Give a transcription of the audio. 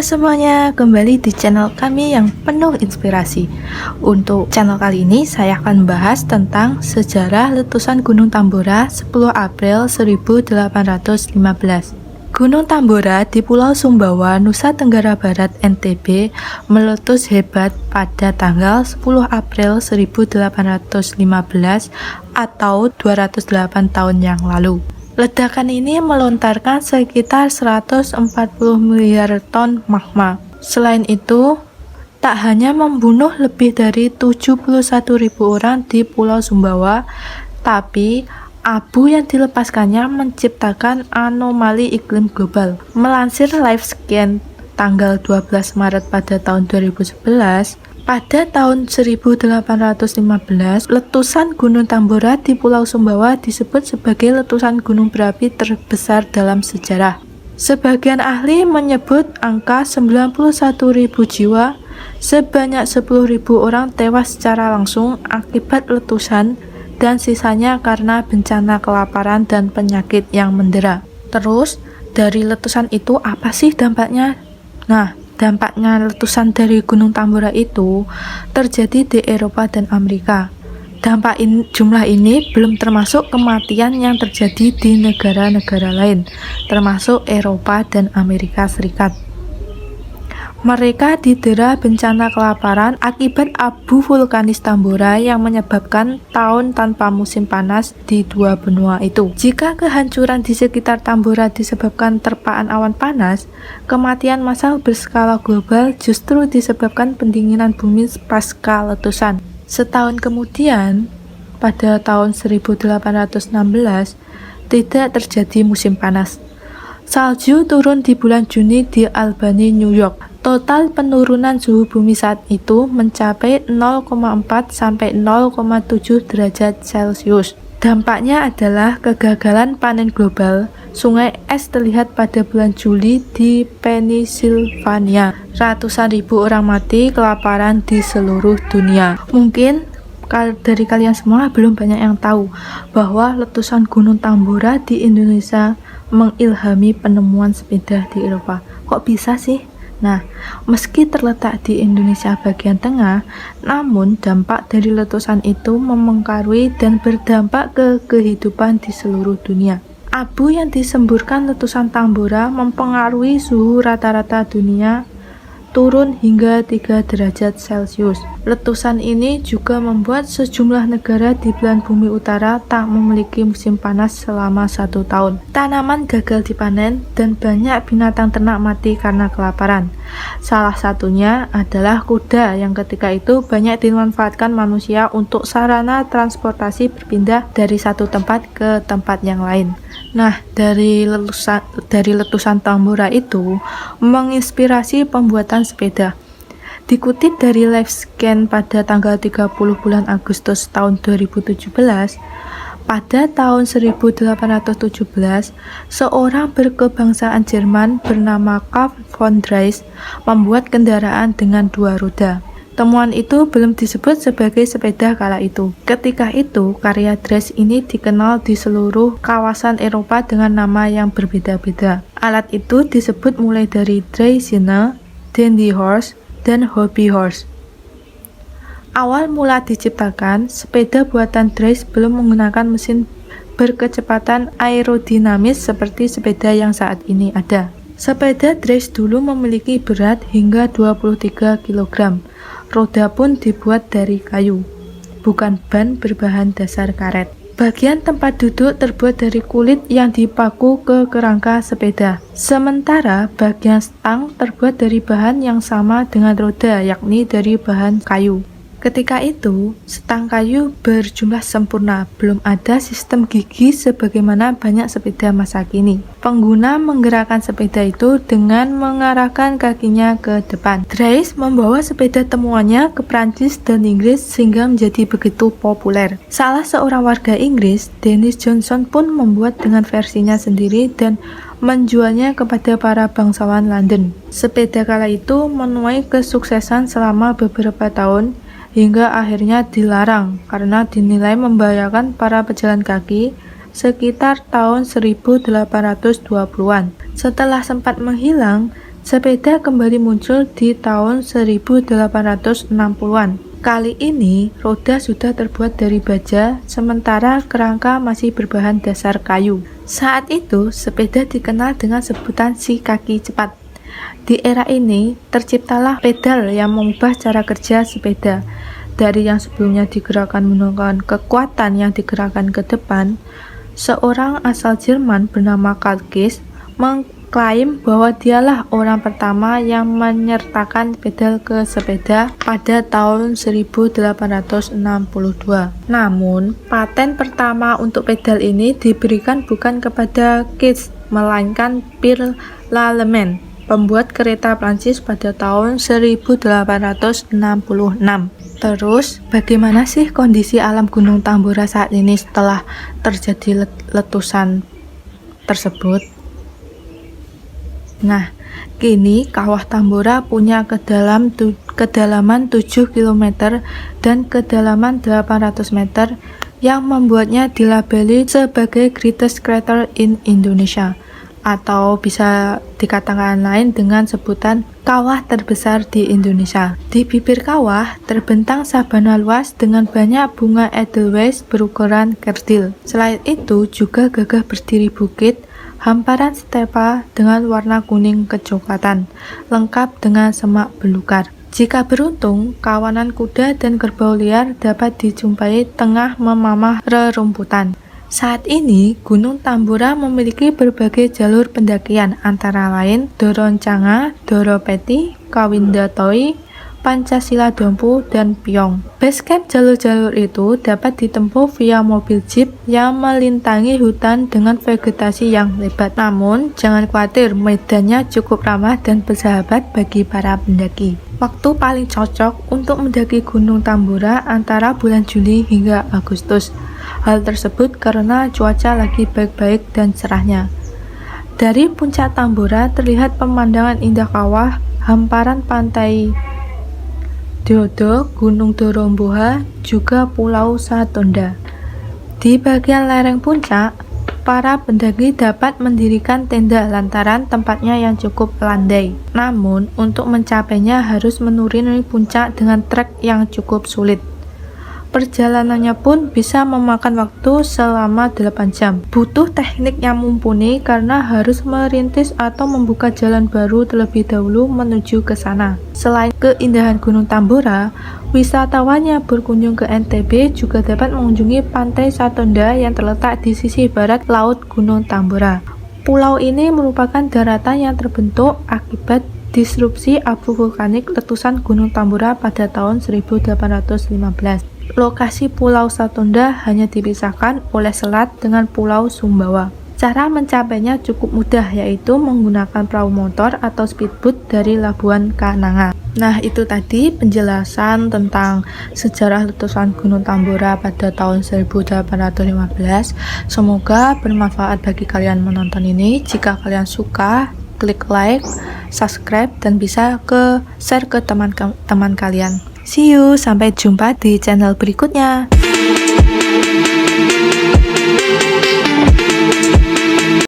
semuanya, kembali di channel kami yang penuh inspirasi. Untuk channel kali ini saya akan bahas tentang sejarah letusan Gunung Tambora 10 April 1815. Gunung Tambora di Pulau Sumbawa, Nusa Tenggara Barat (NTB) meletus hebat pada tanggal 10 April 1815 atau 208 tahun yang lalu. Ledakan ini melontarkan sekitar 140 miliar ton magma. Selain itu, tak hanya membunuh lebih dari 71.000 orang di Pulau Sumbawa, tapi abu yang dilepaskannya menciptakan anomali iklim global. Melansir LiveScan tanggal 12 Maret pada tahun 2011, pada tahun 1815, letusan Gunung Tambora di Pulau Sumbawa disebut sebagai letusan gunung berapi terbesar dalam sejarah. Sebagian ahli menyebut angka 91.000 jiwa, sebanyak 10.000 orang tewas secara langsung akibat letusan, dan sisanya karena bencana kelaparan dan penyakit yang mendera. Terus, dari letusan itu apa sih dampaknya? Nah, dampaknya letusan dari Gunung Tambora itu terjadi di Eropa dan Amerika. Jumlah ini belum termasuk kematian yang terjadi di negara-negara lain, termasuk Eropa dan Amerika Serikat. Mereka didera bencana kelaparan akibat abu vulkanis Tambora yang menyebabkan tahun tanpa musim panas di dua benua itu. Jika kehancuran di sekitar Tambora disebabkan terpaan awan panas, kematian massal berskala global justru disebabkan pendinginan bumi pasca letusan. Setahun kemudian, pada tahun 1816, tidak terjadi musim panas. Salju turun di bulan Juni di Albany, New York. Total penurunan suhu bumi saat itu mencapai 0,4 sampai 0,7 derajat Celcius. Dampaknya adalah kegagalan panen global. Sungai es terlihat pada bulan Juli di Pennsylvania. Ratusan ribu orang mati kelaparan di seluruh dunia. Mungkin dari kalian semua belum banyak yang tahu bahwa letusan Gunung Tambora di Indonesia mengilhami penemuan sepeda di Eropa. Kok bisa sih? Nah, meski terletak di Indonesia bagian tengah, namun dampak dari letusan itu mempengaruhi dan berdampak ke kehidupan di seluruh dunia. Abu yang disemburkan letusan Tambora mempengaruhi suhu rata-rata dunia turun hingga 3 derajat Celcius. Letusan ini juga membuat sejumlah negara di belahan bumi utara tak memiliki musim panas selama 1 tahun. Tanaman gagal dipanen dan banyak binatang ternak mati karena kelaparan. Salah satunya adalah kuda yang ketika itu banyak dimanfaatkan manusia untuk sarana transportasi berpindah dari satu tempat ke tempat yang lain. Nah, dari letusan Tambora itu menginspirasi pembuatan sepeda. Dikutip dari LiveScan pada tanggal 30 bulan Agustus tahun 2017, pada tahun 1817, seorang berkebangsaan Jerman bernama Karl von Drais membuat kendaraan dengan 2 roda. Temuan itu belum disebut sebagai sepeda kala itu. Ketika itu, karya Drais ini dikenal di seluruh kawasan Eropa dengan nama yang berbeda-beda. Alat itu disebut mulai dari Draisine, Dandy Horse, dan Hobby Horse. Awal mula diciptakan, sepeda buatan Drais belum menggunakan mesin berkecepatan aerodinamis seperti sepeda yang saat ini ada. Sepeda Drais dulu memiliki berat hingga 23 kg. Roda pun dibuat dari kayu, bukan ban berbahan dasar karet. Bagian tempat duduk terbuat dari kulit yang dipaku ke kerangka sepeda. Sementara bagian stang terbuat dari bahan yang sama dengan roda, yakni dari bahan kayu. Ketika itu, stang kayu berjumlah sempurna, belum ada sistem gigi sebagaimana banyak sepeda masa kini. Pengguna menggerakkan sepeda itu dengan mengarahkan kakinya ke depan. Drais membawa sepeda temuannya ke Prancis dan Inggris sehingga menjadi begitu populer. Salah seorang warga Inggris, Dennis Johnson pun membuat dengan versinya sendiri dan menjualnya kepada para bangsawan London. Sepeda kala itu menuai kesuksesan selama beberapa tahun, hingga akhirnya dilarang karena dinilai membahayakan para pejalan kaki sekitar tahun 1820-an. Setelah sempat menghilang, sepeda kembali muncul di tahun 1860-an. Kali ini, roda sudah terbuat dari baja, sementara kerangka masih berbahan dasar kayu. Saat itu, sepeda dikenal dengan sebutan si kaki cepat. Di era ini, terciptalah pedal yang mengubah cara kerja sepeda. Dari yang sebelumnya digerakkan menggunakan kekuatan yang digerakkan ke depan, seorang asal Jerman bernama Karl Kiss mengklaim bahwa dialah orang pertama yang menyertakan pedal ke sepeda pada tahun 1862. Namun, paten pertama untuk pedal ini diberikan bukan kepada Kiss, melainkan Pierre Lallemand, pembuat kereta Prancis pada tahun 1866. Terus, bagaimana sih kondisi alam Gunung Tambora saat ini setelah terjadi letusan tersebut? Nah, kini Kawah Tambora punya kedalaman 7 km dan kedalaman 800 meter yang membuatnya dilabeli sebagai Greatest Crater in Indonesia, atau bisa dikatakan lain dengan sebutan kawah terbesar di Indonesia. Di bibir kawah terbentang sabana luas dengan banyak bunga edelweiss berukuran kerdil. Selain itu juga gagah berdiri bukit, hamparan stepa dengan warna kuning kecoklatan, lengkap dengan semak belukar. Jika beruntung, kawanan kuda dan kerbau liar dapat dijumpai tengah memamah rerumputan. Saat ini, Gunung Tambora memiliki berbagai jalur pendakian, antara lain Doroncanga, Doropeti, Kawindatoi, Pancasila Dompu, dan Pyong. Basecamp jalur-jalur itu dapat ditempuh via mobil jeep yang melintangi hutan dengan vegetasi yang lebat. Namun, jangan khawatir, medannya cukup ramah dan bersahabat bagi para pendaki. Waktu paling cocok untuk mendaki Gunung Tambora antara bulan Juli hingga Agustus. Hal tersebut karena cuaca lagi baik-baik dan cerahnya. Dari puncak Tambora terlihat pemandangan indah kawah, hamparan pantai Dodo, Gunung Doromboha, juga Pulau Satonda. Di bagian lereng puncak, para pendaki dapat mendirikan tenda lantaran tempatnya yang cukup landai. Namun, untuk mencapainya harus menuruni puncak dengan trek yang cukup sulit. Perjalanannya pun bisa memakan waktu selama 8 jam. Butuh teknik yang mumpuni karena harus merintis atau membuka jalan baru terlebih dahulu menuju ke sana. Selain keindahan Gunung Tambora, wisatawan yang berkunjung ke NTB juga dapat mengunjungi Pantai Satonda yang terletak di sisi barat Laut Gunung Tambora. Pulau ini merupakan daratan yang terbentuk akibat disrupsi abu vulkanik letusan Gunung Tambora pada tahun 1815. Lokasi Pulau Satonda hanya dipisahkan oleh selat dengan Pulau Sumbawa. Cara mencapainya cukup mudah, yaitu menggunakan perahu motor atau speedboat dari Labuan Kananga. Nah, itu tadi penjelasan tentang sejarah letusan Gunung Tambora pada tahun 1815. Semoga bermanfaat bagi kalian menonton ini. Jika kalian suka, klik like, subscribe, dan bisa share ke teman-teman kalian. See you, sampai jumpa di channel berikutnya.